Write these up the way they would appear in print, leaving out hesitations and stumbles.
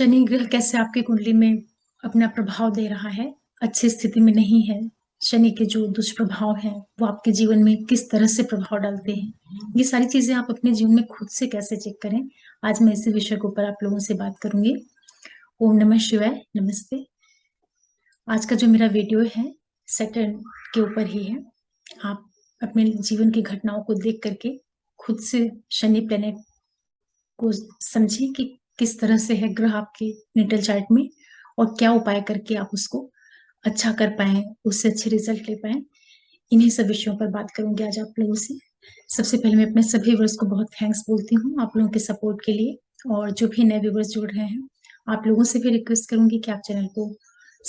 शनि ग्रह कैसे आपकी कुंडली में अपना प्रभाव दे रहा है, अच्छी स्थिति में नहीं है। शनि के जो दुष्प्रभाव हैं, वो आपके जीवन में किस तरह से प्रभाव डालते हैं, ये सारी चीज़ें आप अपने जीवन में खुद से कैसे चेक करें, आज मैं इसी विषय के ऊपर आप लोगों से बात करूँगी। ओम नमः शिवाय, नमस्ते। आज का जो मेरा वीडियो है, सैटर्न के ऊपर ही है। आप अपने जीवन की घटनाओं को देख कर के खुद से शनि प्लैनेट को समझें कि किस तरह से है ग्रह आपके नेटल चार्ट में और क्या उपाय करके आप उसको अच्छा कर पाएँ, उससे अच्छे रिज़ल्ट ले पाएँ। इन्हीं सब विषयों पर बात करूँगी आज आप लोगों से। सबसे पहले मैं अपने सभी व्यूअर्स को बहुत थैंक्स बोलती हूँ आप लोगों के सपोर्ट के लिए और जो भी नए व्यूअर्स जुड़ रहे हैं, आप लोगों से भी रिक्वेस्ट करूँगी कि आप चैनल को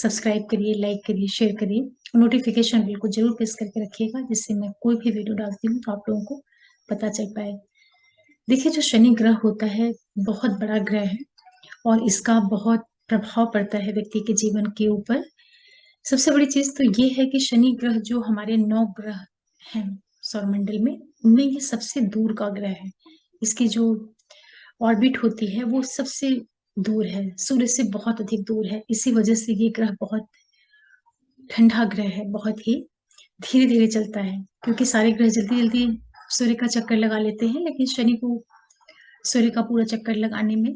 सब्सक्राइब करिए, लाइक करिए, शेयर करिए और नोटिफ़िकेशन बेल को ज़रूर प्रेस करके रखिएगा, जिससे मैं कोई भी वीडियो डालती हूँ तो आप लोगों को पता चल पाए। देखिए, जो शनि ग्रह होता है, बहुत बड़ा ग्रह है और इसका बहुत प्रभाव पड़ता है व्यक्ति के जीवन के ऊपर। सबसे बड़ी चीज़ तो ये है कि शनि ग्रह जो हमारे 9 ग्रह हैं सौरमंडल में, उनमें ये सबसे दूर का ग्रह है। इसकी जो ऑर्बिट होती है, वो सबसे दूर है, सूर्य से बहुत अधिक दूर है। इसी वजह से ये ग्रह बहुत ठंडा ग्रह है, बहुत ही धीरे-धीरे चलता है, क्योंकि सारे ग्रह जल्दी-जल्दी सूर्य का चक्कर लगा लेते हैं, लेकिन शनि को सूर्य का पूरा चक्कर लगाने में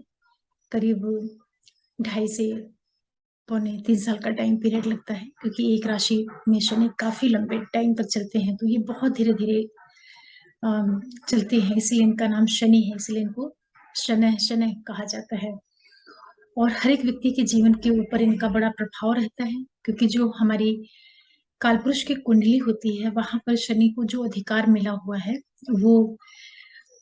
करीब 2.5 से पौने 3 साल का टाइम पीरियड लगता है, क्योंकि एक राशि में शनि काफ़ी लंबे टाइम तक चलते हैं, तो ये बहुत धीरे-धीरे चलते हैं, इसलिए इनका नाम शनि है, इसलिए इनको शनैः-शनैः कहा जाता है। और हर एक व्यक्ति के जीवन के ऊपर इनका बड़ा प्रभाव रहता है, क्योंकि जो हमारी कालपुरुष की कुंडली होती है, वहाँ पर शनि को जो अधिकार मिला हुआ है, वो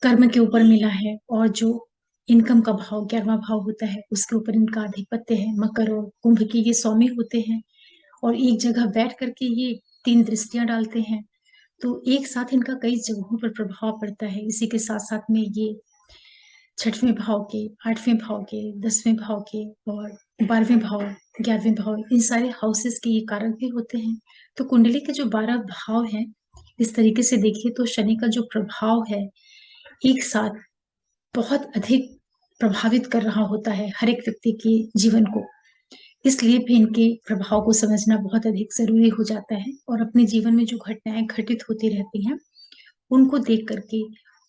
कर्म के ऊपर मिला है और जो इनकम का भाव 11वां भाव होता है, उसके ऊपर इनका आधिपत्य है। मकर और कुंभ के ये स्वामी होते हैं और एक जगह बैठ कर के ये 3 दृष्टियाँ डालते हैं, तो एक साथ इनका कई जगहों पर प्रभाव पड़ता है। इसी के साथ-साथ में ये 6वें भाव के, 8वें भाव के, 10वें भाव के और 12वें भाव, 11वें भाव, इन सारे हाउसेस के ये कारक भी होते हैं। तो कुंडली के जो 12 भाव हैं, इस तरीके से देखिए तो शनि का जो प्रभाव है, एक साथ बहुत अधिक प्रभावित कर रहा होता है हर एक व्यक्ति के जीवन को। इसलिए भी इनके प्रभाव को समझना बहुत अधिक ज़रूरी हो जाता है और अपने जीवन में जो घटनाएँ घटित होती रहती हैं, उनको देख कर के,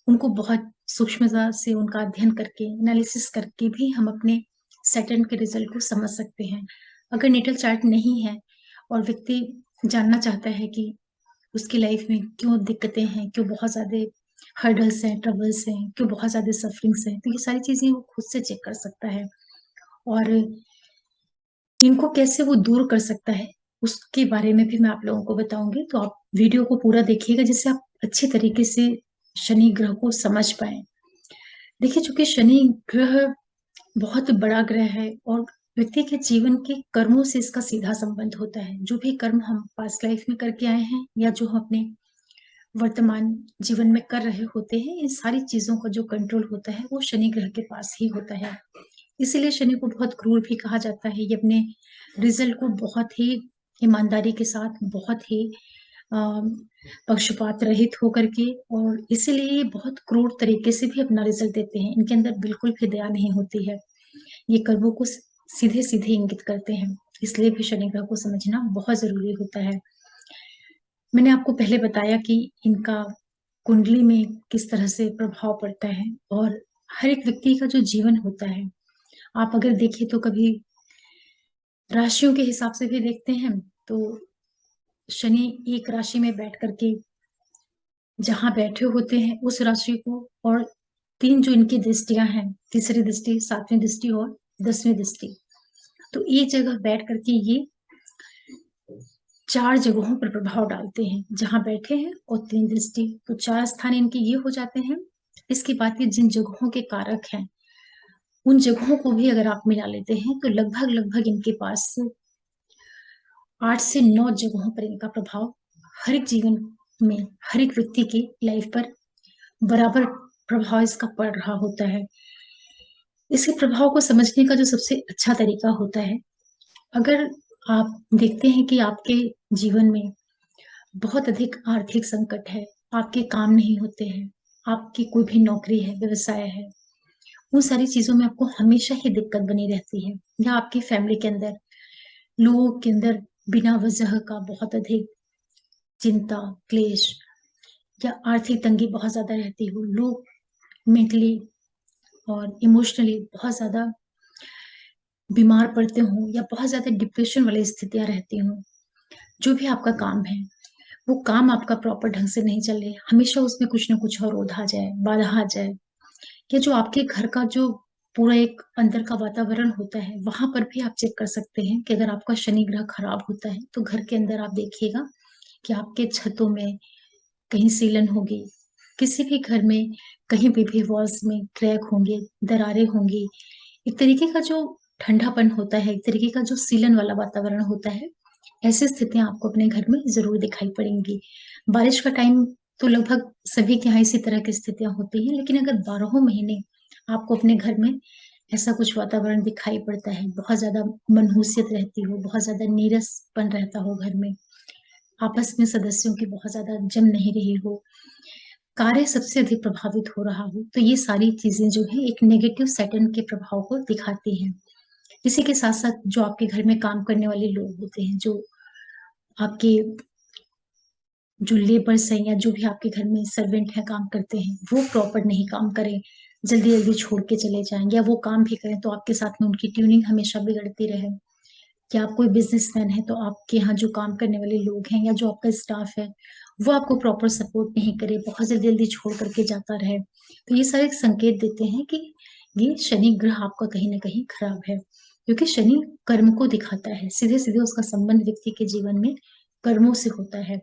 उनको बहुत सूक्ष्मता से उनका अध्ययन करके, एनालिसिस करके भी हम अपने सैटर्न के रिज़ल्ट को समझ सकते हैं। अगर नेटल चार्ट नहीं है और व्यक्ति जानना चाहता है कि उसकी लाइफ़ में क्यों दिक्कतें हैं, क्यों बहुत ज़्यादा हर्डल्स हैं, ट्रबल्स हैं, क्यों बहुत ज़्यादा सफरिंग्स हैं, तो ये सारी चीज़ें वो खुद से चेक कर सकता है और इनको कैसे वो दूर कर सकता है, उसके बारे में भी मैं आप लोगों को बताऊँगी, तो आप वीडियो को पूरा देखिएगा जिससे आप अच्छे तरीके से शनि ग्रह को समझ पाएँ। देखिए, चूँकि शनि ग्रह बहुत बड़ा ग्रह है और व्यक्ति के जीवन के कर्मों से इसका सीधा संबंध होता है। जो भी कर्म हम पास्ट लाइफ में करके आए हैं या जो हम अपने वर्तमान जीवन में कर रहे होते हैं, इन सारी चीज़ों का जो कंट्रोल होता है, वो शनि ग्रह के पास ही होता है। इसीलिए शनि को बहुत क्रूर भी कहा जाता है। ये अपने रिज़ल्ट को बहुत ही ईमानदारी के साथ, बहुत ही अ, पक्षपात रहित होकर के और इसीलिए ये बहुत क्रूर तरीके से भी अपना रिज़ल्ट देते हैं। इनके अंदर बिल्कुल भी दया नहीं होती है। ये कर्मों को सीधे-सीधे इंगित करते हैं। इसलिए भी शनि ग्रह को समझना बहुत ज़रूरी होता है। मैंने आपको पहले बताया कि इनका कुंडली में किस तरह से प्रभाव पड़ता है और हर एक व्यक्ति का जो जीवन होता है, आप अगर देखें तो कभी राशियों के हिसाब से भी देखते हैं, तो शनि एक राशि में बैठ कर के जहाँ बैठे होते हैं उस राशि को और 3 जो इनकी दृष्टियाँ हैं, तीसरी दृष्टि, 7वीं दृष्टि और 10वीं दृष्टि, तो एक जगह बैठ कर के ये 4 जगहों पर प्रभाव डालते हैं, जहाँ बैठे हैं और 3 दृष्टि, तो 4 स्थान इनके ये हो जाते हैं। इसके बाद ये जिन जगहों के कारक हैं, उन जगहों को भी अगर आप मिला लेते हैं, तो लगभग-लगभग इनके पास 8 से 9 जगहों पर इनका प्रभाव हर एक जीवन में, हर एक व्यक्ति की लाइफ पर बराबर प्रभाव इसका पड़ रहा होता है। इसके प्रभाव को समझने का जो सबसे अच्छा तरीका होता है, अगर आप देखते हैं कि आपके जीवन में बहुत अधिक आर्थिक संकट है, आपके काम नहीं होते हैं, आपकी कोई भी नौकरी है, व्यवसाय है उन सारी चीज़ों में आपको हमेशा ही दिक्कत बनी रहती है, या आपकी फैमिली के अंदर लोगों के अंदर बिना वजह का बहुत अधिक चिंता, क्लेश या आर्थिक तंगी बहुत ज़्यादा रहती हो, लोग मेंटली और इमोशनली बहुत ज़्यादा बीमार पड़ते हों या बहुत ज़्यादा डिप्रेशन वाली स्थितियाँ रहती हों, जो भी आपका काम है, वो काम आपका प्रॉपर ढंग से नहीं चले, हमेशा उसमें कुछ न कुछ अवरोध आ जाए, बाधा आ जाए, या जो आपके घर का जो पूरा एक अंदर का वातावरण होता है, वहाँ पर भी आप चेक कर सकते हैं कि अगर आपका शनि ग्रह खराब होता है, तो घर के अंदर आप देखिएगा कि आपके छतों में कहीं सीलन होगी, किसी भी घर में कहीं पे भी वॉल्स में क्रैक होंगे, दरारें होंगी। एक तरीके का जो ठंडापन होता है, एक तरीके का जो सीलन वाला वातावरण होता है, ऐसी स्थितियाँ आपको अपने घर में ज़रूर दिखाई पड़ेंगी। बारिश का टाइम तो लगभग सभी के यहाँ इसी तरह की स्थितियाँ होती हैं, लेकिन अगर 12 महीने आपको अपने घर में ऐसा कुछ वातावरण दिखाई पड़ता है, बहुत ज़्यादा मनहूसियत रहती हो, बहुत ज़्यादा नीरसपन रहता हो घर में, आपस में सदस्यों की बहुत ज़्यादा जम नहीं रही हो, कार्य सबसे अधिक प्रभावित हो रहा हो, तो ये सारी चीज़ें जो हैं एक नेगेटिव सैटर्न के प्रभाव को दिखाती हैं। इसी के साथ-साथ जो आपके घर में काम करने वाले लोग होते हैं, जो आपके जो लेबर्स हैं या जो भी आपके घर में सर्वेंट हैं, काम करते हैं, वो प्रॉपर नहीं काम करें, जल्दी-जल्दी छोड़ के चले जाएँ, या वो काम भी करें तो आपके साथ में उनकी ट्यूनिंग हमेशा बिगड़ती रहे। या आप कोई बिज़नेसमैन हैं, तो आपके यहाँ जो काम करने वाले लोग हैं या जो आपका स्टाफ है, वो आपको प्रॉपर सपोर्ट नहीं करे, बहुत जल्दी-जल्दी छोड़ कर के जाता रहे। तो ये सारे संकेत देते हैं कि ये शनि ग्रह आपका कहीं न कहीं खराब है। क्योंकि शनि कर्म को दिखाता है, सीधे-सीधे उसका संबंध व्यक्ति के जीवन में कर्मों से होता है।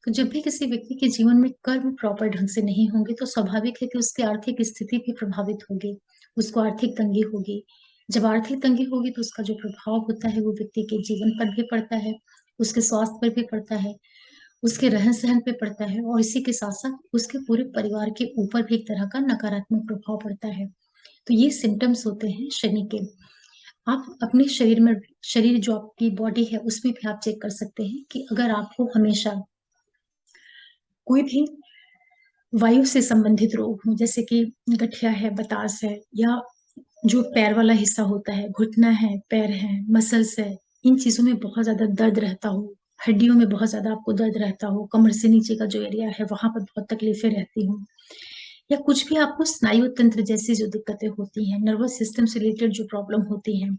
तो जब भी किसी व्यक्ति के जीवन में कर्म प्रॉपर ढंग से नहीं होंगे, तो स्वाभाविक है कि उसकी आर्थिक स्थिति भी प्रभावित होगी, उसको आर्थिक तंगी होगी। जब आर्थिक तंगी होगी तो उसका जो प्रभाव होता है वो व्यक्ति के जीवन पर भी पड़ता है, उसके स्वास्थ्य पर भी पड़ता है, उसके रहन-सहन पे पड़ता है, और इसी के साथ-साथ उसके पूरे परिवार के ऊपर भी एक तरह का नकारात्मक प्रभाव पड़ता है। तो ये सिम्पटम्स होते हैं शनि के। आप अपने शरीर जो आपकी बॉडी है उसमें भी आप चेक कर सकते हैं कि अगर आपको हमेशा कोई भी वायु से संबंधित रोग हों, जैसे कि गठिया है, बतास है, या जो पैर वाला हिस्सा होता है, घुटना है, पैर है, मसल्स है, इन चीज़ों में बहुत ज़्यादा दर्द रहता हो, हड्डियों में बहुत ज़्यादा आपको दर्द रहता हो, कमर से नीचे का जो एरिया है, वहाँ पर बहुत तकलीफ़ें रहती हों, या कुछ भी आपको स्नायु तंत्र जैसी जो दिक्कतें होती हैं, नर्वस सिस्टम से रिलेटेड जो प्रॉब्लम होती हैं,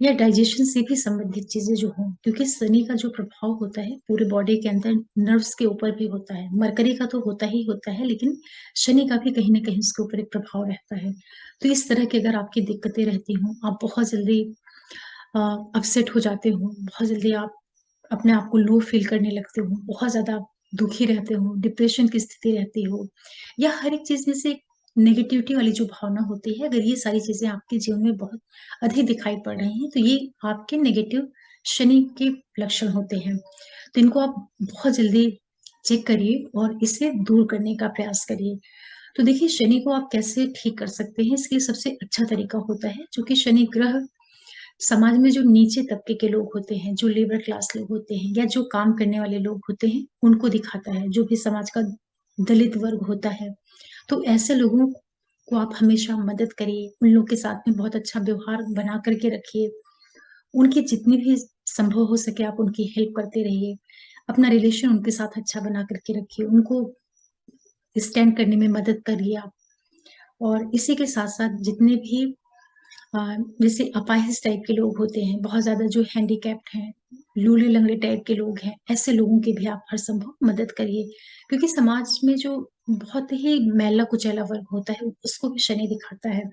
या डाइजेशन से भी संबंधित चीज़ें जो हों, क्योंकि शनि का जो प्रभाव होता है पूरे बॉडी के अंदर नर्व्स के ऊपर भी होता है। मरकरी का तो होता ही होता है, लेकिन शनि का भी कहीं न कहीं उसके ऊपर एक प्रभाव रहता है। तो इस तरह की अगर आपकी दिक्कतें रहती हों, आप बहुत जल्दी अ, अपसेट हो जाते हो, बहुत जल्दी आप अपने आप को लो फ़ील करने लगते हो, बहुत ज़्यादा आप दुखी रहते हो, डिप्रेशन की स्थिति रहती हो, या हर एक चीज़ में से नेगेटिविटी वाली जो भावना होती है, अगर ये सारी चीज़ें आपके जीवन में बहुत अधिक दिखाई पड़ रही हैं, तो ये आपके नेगेटिव शनि के लक्षण होते हैं। तो इनको आप बहुत जल्दी चेक करिए और इसे दूर करने का प्रयास करिए। तो देखिए, शनि को आप कैसे ठीक कर सकते हैं, इसके लिए सबसे अच्छा तरीका होता है, चूँकि शनि ग्रह समाज में जो नीचे तबके के लोग होते हैं, जो लेबर क्लास लोग होते हैं या जो काम करने वाले लोग होते हैं, उनको दिखाता है, जो भी समाज का दलित वर्ग होता है। तो ऐसे लोगों को आप हमेशा मदद करिए, उन लोग के साथ में बहुत अच्छा व्यवहार बना कर के रखिए। उनकी जितनी भी संभव हो सके आप उनकी हेल्प करते रहिए। अपना रिलेशन उनके साथ अच्छा बना कर के रखिए, उनको स्टैंड करने में मदद करिए आप। और इसी के साथ-साथ जितने भी अ, जैसे अपाहिज टाइप के लोग होते हैं, बहुत ज़्यादा जो हैंडीकैप्ड हैं, लूले-लंगड़े टाइप के लोग हैं, ऐसे लोगों की भी आप हर संभव मदद करिए। क्योंकि समाज में जो बहुत ही मैला-कुचैला वर्ग होता है, उसको भी शनि दिखाता है।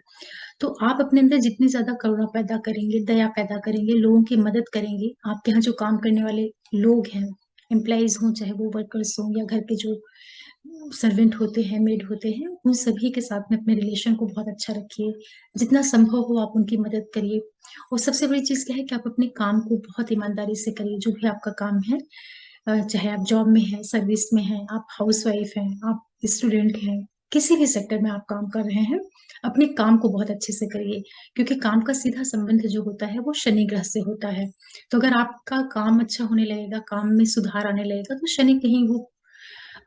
तो आप अपने अंदर जितनी ज़्यादा करुणा पैदा करेंगे, दया पैदा करेंगे, लोगों की मदद करेंगे, आपके यहाँ जो काम करने वाले लोग हैं, एम्प्लॉइज़ हों, चाहे वो वर्कर्स हों या घर के जो सर्वेंट होते हैं, मेड होते हैं, उन सभी के साथ में अपने रिलेशन को बहुत अच्छा रखिए। जितना संभव हो आप उनकी मदद करिए, और सबसे बड़ी चीज़ क्या है कि आप अपने काम को बहुत ईमानदारी से करिए, जो भी आपका काम है। चाहे आप जॉब में हैं, सर्विस में हैं, आप हाउसवाइफ हैं, आप स्टूडेंट हैं, किसी भी सेक्टर में आप काम कर रहे हैं, अपने काम को बहुत अच्छे से करिए, क्योंकि काम का सीधा संबंध जो होता है वो शनि ग्रह से होता है। तो अगर आपका काम अच्छा होने लगेगा, काम में सुधार आने लगेगा, तो शनि कहीं वो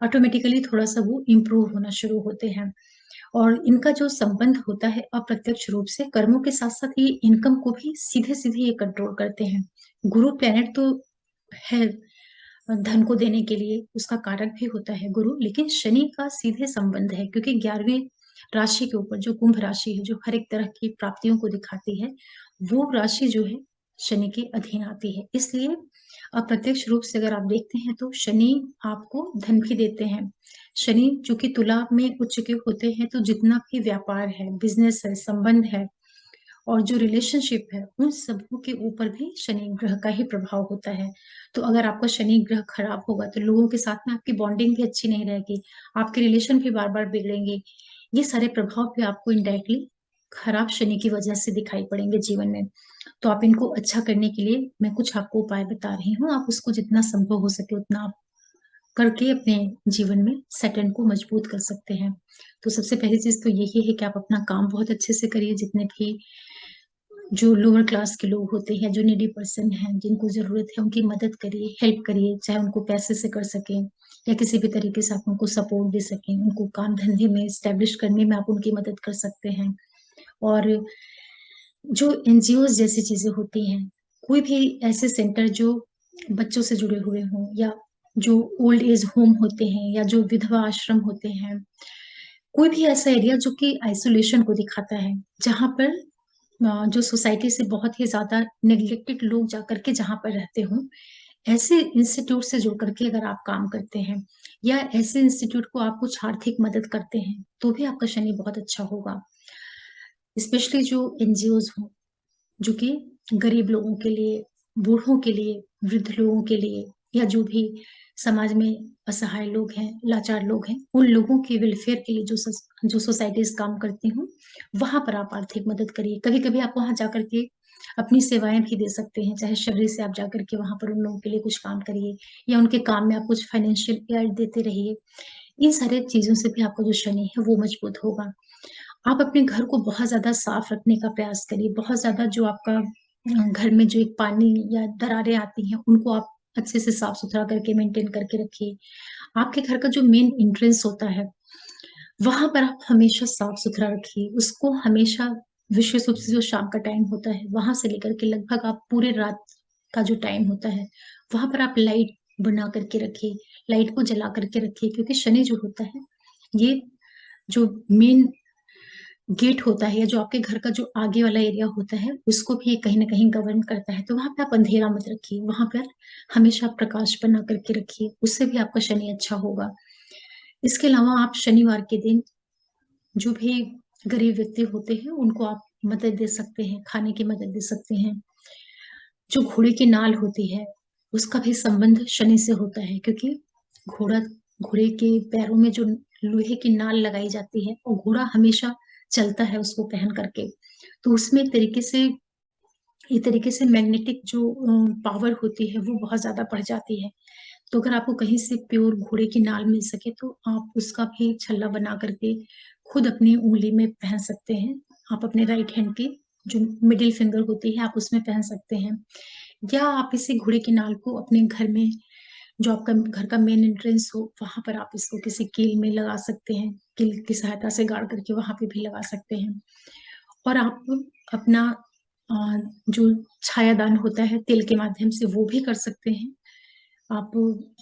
ऑटोमेटिकली थोड़ा-सा वो इम्प्रूव होना शुरू होते हैं। और इनका जो संबंध होता है अप्रत्यक्ष रूप से कर्मों के साथ-साथ ये इनकम को भी सीधे-सीधे ये कंट्रोल करते हैं। गुरु प्लैनेट तो है धन को देने के लिए, उसका कारक भी होता है गुरु, लेकिन शनि का सीधे संबंध है क्योंकि 11वीं राशि के ऊपर जो कुंभ राशि है, जो हर एक तरह की प्राप्तियों को दिखाती है, वो राशि जो है शनि के अधीन आती है। इसलिए अप्रत्यक्ष रूप से अगर आप देखते हैं तो शनि आपको धन भी देते हैं। शनि चूँकि तुला में उच्च के होते हैं तो जितना भी व्यापार है, बिज़नेस है, संबंध है और जो रिलेशनशिप है, उन सबों के ऊपर भी शनि ग्रह का ही प्रभाव होता है। तो अगर आपका शनि ग्रह खराब होगा तो लोगों के साथ में आपकी बॉन्डिंग भी अच्छी नहीं रहेगी, आपके रिलेशन भी बार-बार बिगड़ेंगे। ये सारे प्रभाव भी आपको इनडायरेक्टली खराब शनि की वजह से दिखाई पड़ेंगे जीवन में। तो आप इनको अच्छा करने के लिए मैं कुछ आपको उपाय बता रही हूँ, आप उसको जितना संभव हो सके उतना आप करके अपने जीवन में सेटल को मजबूत कर सकते हैं। तो सबसे पहली चीज़ तो यही है कि आप अपना काम बहुत अच्छे से करिए, जितने भी जो लोअर क्लास के लोग होते हैं, जो नीडी पर्सन हैं, जिनको ज़रूरत है, उनकी मदद करिए, हेल्प करिए, चाहे उनको पैसे से कर सकें या किसी भी तरीके से आप उनको सपोर्ट दे सकें, उनको काम-धंधे में एस्टेब्लिश करने में आप उनकी मदद कर सकते हैं। और जो एनजीओज़ जैसी चीज़ें होती हैं, कोई भी ऐसे सेंटर जो बच्चों से जुड़े हुए हों या जो ओल्ड एज होम होते हैं या जो विधवा आश्रम होते हैं, कोई भी ऐसा एरिया जो कि आइसोलेशन को दिखाता है, जहाँ पर जो सोसाइटी से बहुत ही ज़्यादा नेग्लेक्टेड लोग जाकर के जहाँ पर रहते हों, ऐसे इंस्टीट्यूट से जुड़ कर के अगर आप काम करते हैं या ऐसे इंस्टीट्यूट को आप कुछ आर्थिक मदद करते हैं, तो भी आपका शनि बहुत अच्छा होगा। स्पेशली जो एनजीओज़ हों, जो कि गरीब लोगों के लिए, बूढ़ों के लिए, वृद्ध लोगों के लिए या जो भी समाज में असहाय लोग हैं, लाचार लोग हैं, उन लोगों के वेलफेयर के लिए जो सोसाइटीज़ काम करती हों, वहाँ पर आप आर्थिक मदद करिए। कभी-कभी आप वहाँ जाकर के अपनी सेवाएँ भी दे सकते हैं, चाहे शरीर से आप जाकर के वहाँ पर उन लोगों के लिए कुछ काम करिए या उनके काम में आप कुछ फाइनेंशियल एड देते रहिए। इन सारी चीज़ों से भी आपका जो शनि है, वो मजबूत होगा। आप अपने घर को बहुत ज़्यादा साफ रखने का प्रयास करिए, बहुत ज़्यादा जो आपका घर में जो एक पानी या दरारें आती हैं, उनको आप अच्छे से साफ-सुथरा करके मेंटेन करके रखिए। आपके घर का जो मेन एंट्रेंस होता है, वहाँ पर आप हमेशा साफ-सुथरा रखिए, उसको हमेशा विशेष रूप से जो शाम का टाइम होता है, वहाँ से लेकर के लगभग आप पूरे रात का जो टाइम होता है, वहाँ पर आप लाइट बना कर के रखिए, लाइट को जला कर के रखिए क्योंकि शनि जो होता है, ये जो मेन गेट होता है या जो आपके घर का जो आगे वाला एरिया होता है, उसको भी ये कहीं न कहीं गवर्न करता है, तो वहाँ पे आप अंधेरा मत रखिए, वहाँ पर हमेशा प्रकाश बना करके रखिए, उससे भी आपका शनि अच्छा होगा। इसके अलावा आप शनिवार के दिन जो भी गरीब व्यक्ति होते हैं, उनको आप मदद दे सकते हैं, खाने की मदद दे सकते हैं। जो घोड़े की नाल होती है, उसका भी संबंध शनि से होता है क्योंकि घोड़ा घोड़े के पैरों में जो लोहे की नाल लगाई जाती है और घोड़ा हमेशा चलता है उसको पहन करके। तो उसमें एक तरीके से मैग्नेटिक जो पावर होती है वो बहुत ज़्यादा बढ़ जाती है। तो अगर आपको कहीं से प्योर घोड़े की नाल मिल सके तो आप उसका भी छल्ला बना करके खुद अपनी उँगली में पहन सकते हैं। आप अपने राइट हैंड की जो मिडल फिंगर होती है आप उसमें पहन सकते हैं। या आप इसी घोड़े की नाल को अपने घर में जो आपका घर का मेन एंट्रेंस हो वहाँ पर आप इसको किसी कील में लगा सकते हैं। कील की सहायता से गाड़ करके वहाँ पे भी लगा सकते हैं। और आप अपना अ, जो छायादान होता है तेल के माध्यम से वो भी कर सकते हैं। आप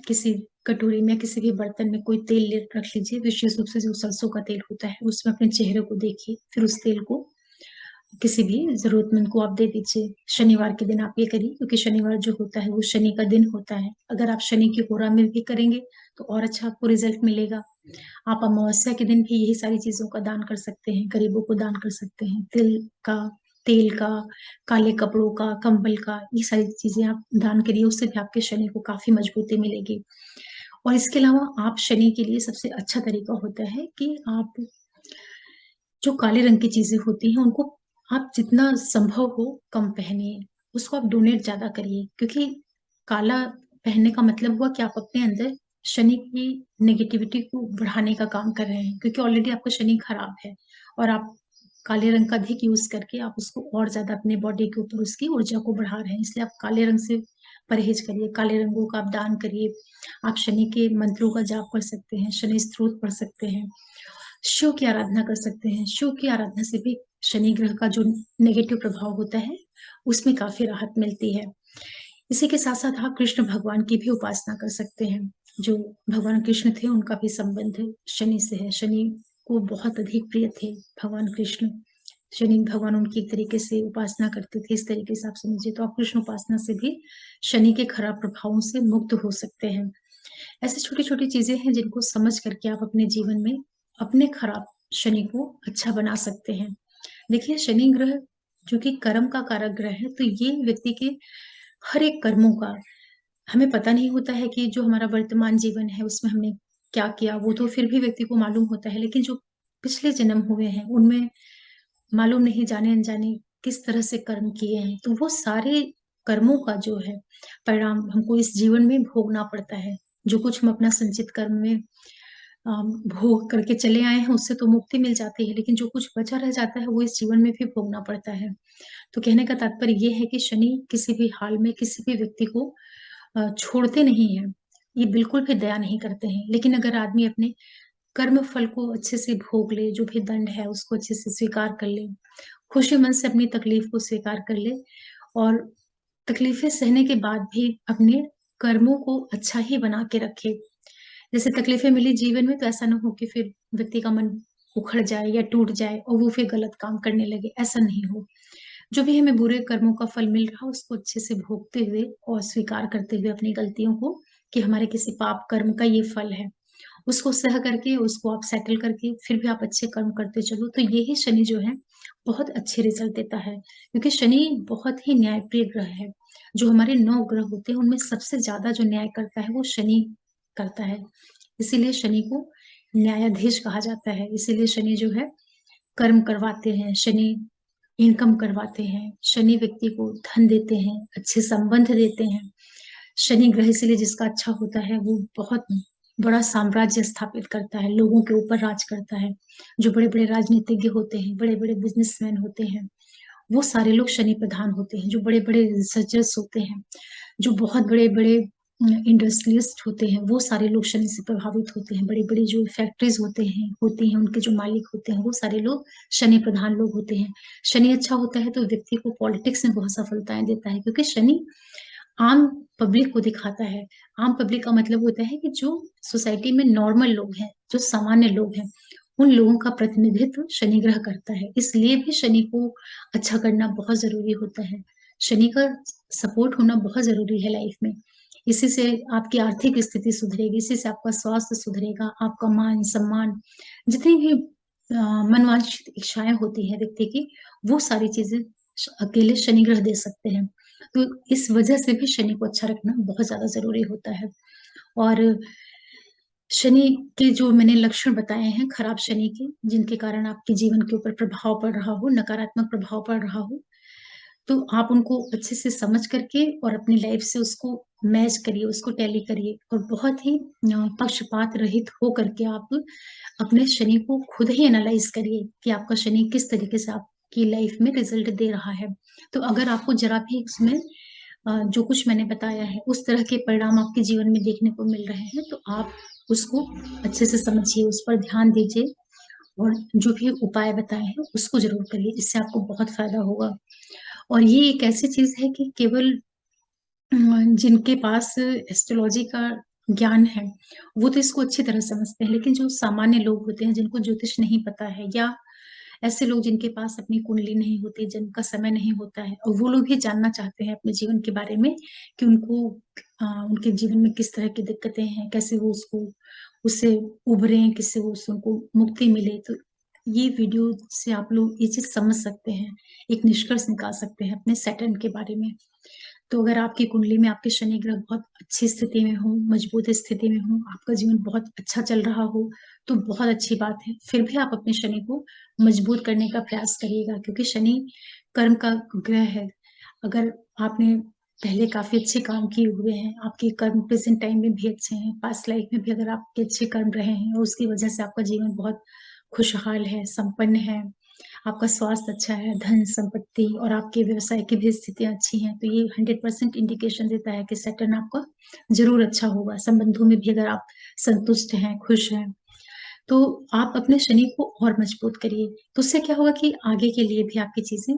किसी कटोरी में किसी भी बर्तन में कोई तेल ले रख लीजिए, विशेष रूप से जो सरसों का तेल होता है, उसमें अपने चेहरे को देखिए, फिर उस तेल को किसी भी ज़रूरतमंद को आप दे दीजिए। शनिवार के दिन आप ये करिए क्योंकि शनिवार जो होता है वो शनि का दिन होता है। अगर आप शनि की होरा में भी करेंगे तो और अच्छा आपको रिज़ल्ट मिलेगा। आप अमावस्या के दिन भी यही सारी चीज़ों का दान कर सकते हैं, गरीबों को दान कर सकते हैं। तेल का, काले कपड़ों का, कंबल का, ये सारी चीज़ें आप दान करिए, उससे भी आपके शनि को काफ़ी मजबूती मिलेगी। और इसके अलावा आप शनि के लिए सबसे अच्छा तरीका होता है कि आप जो काले रंग की चीज़ें होती हैं, उनको आप जितना संभव हो कम पहनिए। उसको आप डोनेट ज़्यादा करिए क्योंकि काला पहनने का मतलब हुआ कि आप अपने अंदर शनि की नेगेटिविटी को बढ़ाने का काम कर रहे हैं क्योंकि ऑलरेडी आपका शनि खराब है और आप काले रंग का अधिक यूज़ करके आप उसको और ज़्यादा अपने बॉडी के ऊपर उसकी ऊर्जा को बढ़ा रहे हैं। इसलिए आप काले रंग से परहेज़ करिए, काले रंगों का आप दान करिए। आप शनि के मंत्रों का जाप कर सकते हैं, शनि स्तोत्र पढ़ सकते हैं। शिव की आराधना कर सकते हैं। शिव की आराधना से भी शनि ग्रह का जो नेगेटिव प्रभाव होता है, उसमें काफ़ी राहत मिलती है। इसी के साथ-साथ आप कृष्ण भगवान की भी उपासना कर सकते हैं। जो भगवान कृष्ण थे, उनका भी संबंध शनि से है। शनि को बहुत अधिक प्रिय थे भगवान कृष्ण। शनि भगवान उनकी एक तरीके से उपासना करते थे, इस तरीके से आप समझिए तो आप कृष्ण उपासना से भी शनि के खराब प्रभावों से मुक्त हो सकते हैं। ऐसी छोटी-छोटी चीज़ें हैं जिनको समझ करके आप अपने जीवन में अपने खराब शनि को अच्छा बना सकते हैं। देखिए शनि ग्रह जो कि कर्म का कारक ग्रह है, तो ये व्यक्ति के हर एक कर्मों का हमें पता नहीं होता है कि जो हमारा वर्तमान जीवन है उसमें हमने क्या किया, वो तो फिर भी व्यक्ति को मालूम होता है, लेकिन जो पिछले जन्म हुए हैं उनमें मालूम नहीं जाने-अनजाने किस तरह से कर्म किए हैं, तो वो सारे कर्मों का जो है परिणाम हमको इस जीवन में भोगना पड़ता है। जो कुछ हम अपना संचित कर्म में भोग करके चले आए हैं उससे तो मुक्ति मिल जाती है, लेकिन जो कुछ बचा रह जाता है वो इस जीवन में भी भोगना पड़ता है। तो कहने का तात्पर्य ये है कि शनि किसी भी हाल में किसी भी व्यक्ति को छोड़ते नहीं हैं। ये बिल्कुल भी दया नहीं करते हैं। लेकिन अगर आदमी अपने कर्म फल को अच्छे से भोग ले, जो भी दंड है उसको अच्छे से स्वीकार कर ले, खुशी मन से अपनी तकलीफ को स्वीकार कर ले और तकलीफें सहने के बाद भी अपने कर्मों को अच्छा ही बना के रखे। जैसे तकलीफें मिली जीवन में तो ऐसा ना हो कि फिर व्यक्ति का मन उखड़ जाए या टूट जाए और वो फिर गलत काम करने लगे, ऐसा नहीं हो। जो भी हमें बुरे कर्मों का फल मिल रहा, उसको अच्छे से भोगते हुए और स्वीकार करते हुए अपनी गलतियों को कि हमारे किसी पाप कर्म का ये फल है। उसको सह करके, उसको आप सेटल करके फिर भी आप अच्छे कर्म करते चलो, तो ये ही शनि जो है बहुत अच्छे रिज़ल्ट देता है। क्योंकि शनि बहुत ही न्यायप्रिय ग्रह है। जो हमारे 9 ग्रह होते हैं, उनमें सबसे ज़्यादा जो न्याय करता है, वो शनि करता है। इसीलिए शनि को न्यायाधीश कहा जाता है। इसीलिए शनि जो है कर्म करवाते हैं, शनि इनकम करवाते हैं, शनि व्यक्ति को धन देते हैं, अच्छे संबंध देते हैं। शनि ग्रह इसलिए जिसका अच्छा होता है, वो बहुत बड़ा साम्राज्य स्थापित करता है, लोगों के ऊपर राज करता है। जो बड़े-बड़े राजनीतिज्ञ होते हैं, बड़े-बड़े बिज़नेसमैन होते हैं, वो सारे लोग शनि प्रधान होते हैं। जो बड़े-बड़े रिसर्चर्स होते हैं, जो बहुत बड़े-बड़े इंडस्ट्रियलिस्ट होते हैं, वो सारे लोग शनि से प्रभावित होते हैं। बड़ी-बड़ी जो फैक्ट्रीज़ होती हैं, उनके जो मालिक होते हैं, वो सारे लोग शनि प्रधान लोग होते हैं। शनि अच्छा होता है तो व्यक्ति को पॉलिटिक्स में बहुत सफलताएँ देता है क्योंकि शनि आम पब्लिक को दिखाता है। आम पब्लिक का मतलब होता है कि जो सोसाइटी में नॉर्मल लोग हैं, जो सामान्य लोग हैं, उन लोगों का प्रतिनिधित्व शनि ग्रह करता है। इसलिए भी शनि को अच्छा करना बहुत ज़रूरी होता है। शनि का सपोर्ट होना बहुत ज़रूरी है लाइफ में। इसी से आपकी आर्थिक स्थिति सुधरेगी, इसी से आपका स्वास्थ्य सुधरेगा, आपका मान-सम्मान, जितनी भी मनवांछित इच्छाएँ होती हैं व्यक्ति की, वो सारी चीज़ें अकेले शनि ग्रह दे सकते हैं। तो इस वजह से भी शनि को अच्छा रखना बहुत ज़्यादा ज़रूरी होता है। और शनि के जो मैंने लक्षण बताए हैं खराब शनि के, जिनके कारण आपके जीवन के ऊपर प्रभाव पड़ रहा हो, नकारात्मक प्रभाव पड़ रहा हो, तो आप उनको अच्छे से समझ करके और अपनी लाइफ से उसको मैच करिए, उसको टैली करिए और बहुत ही पक्षपात रहित हो करके आप अपने शनि को खुद ही एनालाइज़ करिए कि आपका शनि किस तरीके से आपकी लाइफ में रिज़ल्ट दे रहा है। तो अगर आपको ज़रा भी उसमें जो कुछ मैंने बताया है, उस तरह के परिणाम आपके जीवन में देखने को मिल रहे हैं, तो आप उसको अच्छे से समझिए, उस पर ध्यान दीजिए और जो भी उपाय बताए हैं, उसको ज़रूर करिए। इससे आपको बहुत फ़ायदा होगा। और ये एक ऐसी चीज़ है कि केवल जिनके पास एस्ट्रोलॉजी का ज्ञान है, वो तो इसको अच्छी तरह समझते हैं, लेकिन जो सामान्य लोग होते हैं, जिनको ज्योतिष नहीं पता है या ऐसे लोग जिनके पास अपनी कुंडली नहीं होती, जिनका समय नहीं होता है और वो लोग भी जानना चाहते हैं अपने जीवन के बारे में कि उनको उनके जीवन में किस तरह की दिक्कतें हैं, कैसे वो उससे उभरें, किससे वो उससे उनको मुक्ति मिले। तो ये वीडियो से आप लोग ये चीज़ समझ सकते हैं, एक निष्कर्ष निकाल सकते हैं अपने सैटर्न के बारे में। तो अगर आपकी कुंडली में आपके शनि ग्रह बहुत अच्छी स्थिति में हो, मजबूत स्थिति में हो, आपका जीवन बहुत अच्छा चल रहा हो, तो बहुत अच्छी बात है। फिर भी आप अपने शनि को मजबूत करने का प्रयास करिएगा क्योंकि शनि कर्म का ग्रह है। अगर आपने पहले काफ़ी अच्छे काम किए हुए हैं, आपके कर्म प्रेज़ेंट टाइम में भी अच्छे हैं, पास्ट लाइफ़ में भी अगर आपके अच्छे कर्म रहे हैं और उसकी वजह से आपका जीवन बहुत खुशहाल है, संपन्न है, आपका स्वास्थ्य अच्छा है, धन संपत्ति और आपके व्यवसाय की भी स्थितियाँ अच्छी हैं, तो ये 100% इंडिकेशन देता है कि सैटर्न आपका ज़रूर अच्छा होगा। संबंधों में भी अगर आप संतुष्ट हैं, खुश हैं, तो आप अपने शनि को और मजबूत करिए, तो उससे क्या होगा कि आगे के लिए भी आपकी चीज़ें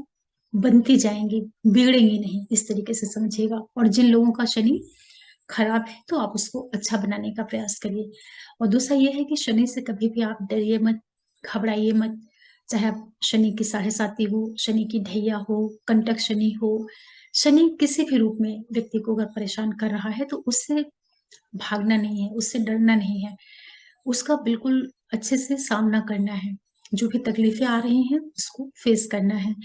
बनती जाएँगी, बिगड़ेंगी नहीं, इस तरीके से समझिएगा। और जिन लोगों का शनि खराब है, तो आप उसको अच्छा बनाने का प्रयास करिए। और दूसरा ये है कि शनि से कभी भी आप डरिए मत, घबराइए मत, चाहे आप शनि की साढ़े साती हो, शनि की ढैया हो, कंटक शनि हो, शनि किसी भी रूप में व्यक्ति को अगर परेशान कर रहा है, तो उससे भागना नहीं है, उससे डरना नहीं है। उसका बिल्कुल अच्छे से सामना करना है। जो भी तकलीफ़ें आ रही हैं, उसको फ़ेस करना है।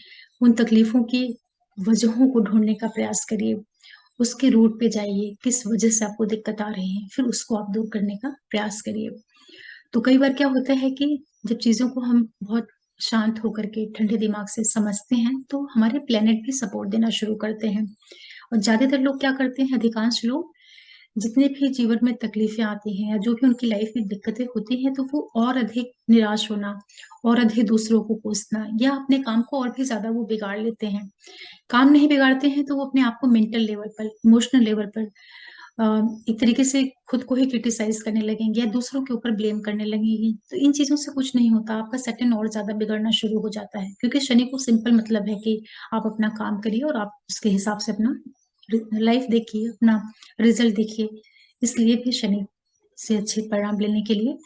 उन तकलीफ़ों की वजहों को ढूँढने का प्रयास करिए। उसके रूट पे जाइए, किस वजह से आपको दिक्कत आ रही है, फिर उसको आप दूर करने का प्रयास करिए। तो कई बार क्या होता है कि जब चीज़ों को हम बहुत शांत होकर के ठंडे दिमाग से समझते हैं, तो हमारे प्लैनेट भी सपोर्ट देना शुरू करते हैं। और ज़्यादातर लोग क्या करते हैं, अधिकांश लोग जितने भी जीवन में तकलीफ़ें आती हैं या जो भी उनकी लाइफ़ में दिक्कतें होती हैं, तो वो और अधिक निराश होना, और अधिक दूसरों को कोसना या अपने काम को और भी ज़्यादा वो बिगाड़ लेते हैं। काम नहीं बिगाड़ते हैं तो वो अपने आप को मेंटल लेवल पर, इमोशनल लेवल पर अ, एक तरीके से खुद को ही क्रिटिसाइज़ करने लगेंगे या दूसरों के ऊपर ब्लेम करने लगेंगे। तो इन चीज़ों से कुछ नहीं होता, आपका सेटन और ज़्यादा बिगड़ना शुरू हो जाता है। क्योंकि शनि को सिंपल मतलब है कि आप अपना काम करिए और आप उसके हिसाब से अपना लाइफ़ देखिए, अपना रिज़ल्ट देखिए। इसलिए भी शनि से अच्छे परिणाम लेने के लिए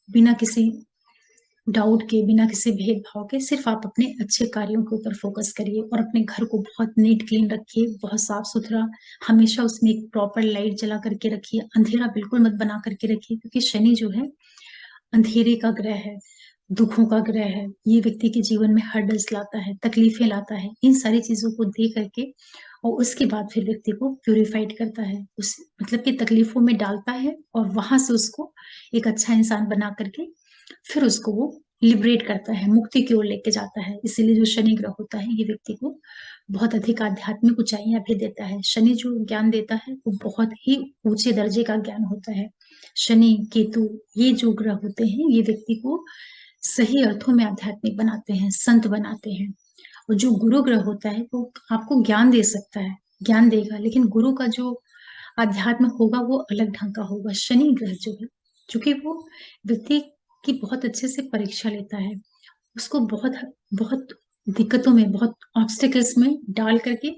बिना किसी डाउट के, बिना किसी भेदभाव के सिर्फ़ आप अपने अच्छे कार्यों के ऊपर फ़ोकस करिए और अपने घर को बहुत नीट क्लीन रखिए, बहुत साफ-सुथरा, हमेशा उसमें एक प्रॉपर लाइट जला कर के रखिए, अंधेरा बिल्कुल मत बना कर के रखिए, क्योंकि शनि जो है अंधेरे का ग्रह है, दुखों का ग्रह है। ये व्यक्ति के जीवन में हर्डल्स लाता है, तकलीफ़ें लाता है। इन सारी चीज़ों को देख कर के और उसके बाद फिर व्यक्ति को प्यूरिफाइड करता है। उस मतलब कि तकलीफ़ों में डालता है और वहाँ से उसको एक अच्छा इंसान बना कर के फिर उसको वो लिबरेट करता है, मुक्ति की ओर लेके जाता है। इसीलिए जो शनि ग्रह होता है, ये व्यक्ति को बहुत अधिक आध्यात्मिक ऊँचाइयाँ भी देता है। शनि जो ज्ञान देता है, वो बहुत ही ऊँचे दर्जे का ज्ञान होता है। शनि, केतु ये जो ग्रह होते हैं, ये व्यक्ति को सही अर्थों में आध्यात्मिक बनाते हैं, संत बनाते हैं। और जो गुरु ग्रह होता है, वो आपको ज्ञान दे सकता है, ज्ञान देगा, लेकिन गुरु का जो अध्यात्म होगा, वो अलग ढंग का होगा। शनि ग्रह जो है, चूँकि वो व्यक्ति की बहुत अच्छे से परीक्षा लेता है, उसको बहुत बहुत दिक्कतों में, बहुत ऑब्स्टेकल्स में डाल करके,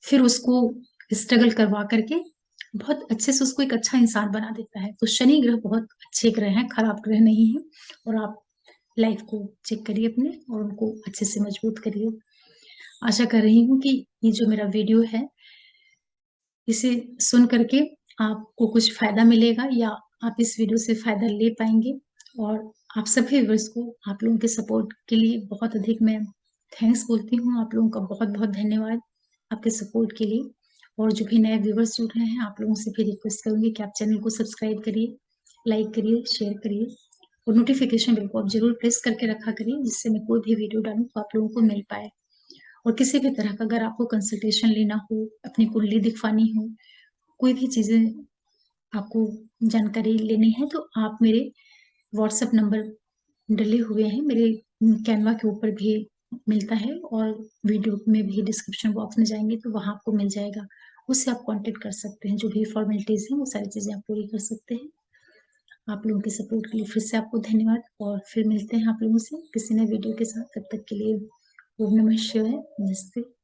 फिर उसको स्ट्रगल करवा करके, बहुत अच्छे से उसको एक अच्छा इंसान बना देता है। तो शनि ग्रह बहुत अच्छे ग्रह हैं, खराब ग्रह नहीं हैं। और आप लाइफ़ को चेक करिए अपने और उनको अच्छे से मजबूत करिए। आशा कर रही हूँ कि ये जो मेरा वीडियो है, इसे सुन कर के आपको कुछ फ़ायदा मिलेगा या आप इस वीडियो से फ़ायदा ले पाएँगे। और आप सभी व्यूअर्स को आप लोगों के सपोर्ट के लिए बहुत अधिक मैं थैंक्स बोलती हूँ। आप लोगों का बहुत-बहुत धन्यवाद आपके सपोर्ट के लिए। और जो भी नए व्यूअर्स जुड़ रहे हैं, आप लोगों से भी रिक्वेस्ट करूँगी कि आप चैनल को सब्सक्राइब करिए, लाइक करिए, शेयर करिए और नोटिफ़िकेशन बेल को आप ज़रूर प्रेस करके रखा करिए, जिससे मैं कोई भी वीडियो डालूँ तो आप लोगों को मिल पाए। और किसी भी तरह का अगर आपको कंसल्टेशन लेना हो, अपनी कुंडली दिखवानी हो, कोई भी चीज़ें आपको जानकारी लेनी है, तो आप मेरे व्हाट्सएप नंबर डले हुए हैं, मेरे कैनवा के ऊपर भी मिलता है और वीडियो में भी डिस्क्रिप्शन बॉक्स में जाएँगे तो वहाँ आपको मिल जाएगा। उससे आप कॉन्टैक्ट कर सकते हैं, जो भी फॉर्मेलिटीज़ हैं वो सारी चीज़ें आप पूरी कर सकते हैं। आप लोगों के सपोर्ट के लिए फिर से आपको धन्यवाद और फिर मिलते हैं आप लोगों से किसी नए वीडियो के साथ। तब तक के लिए ओम नमः शिवाय, नमस्ते।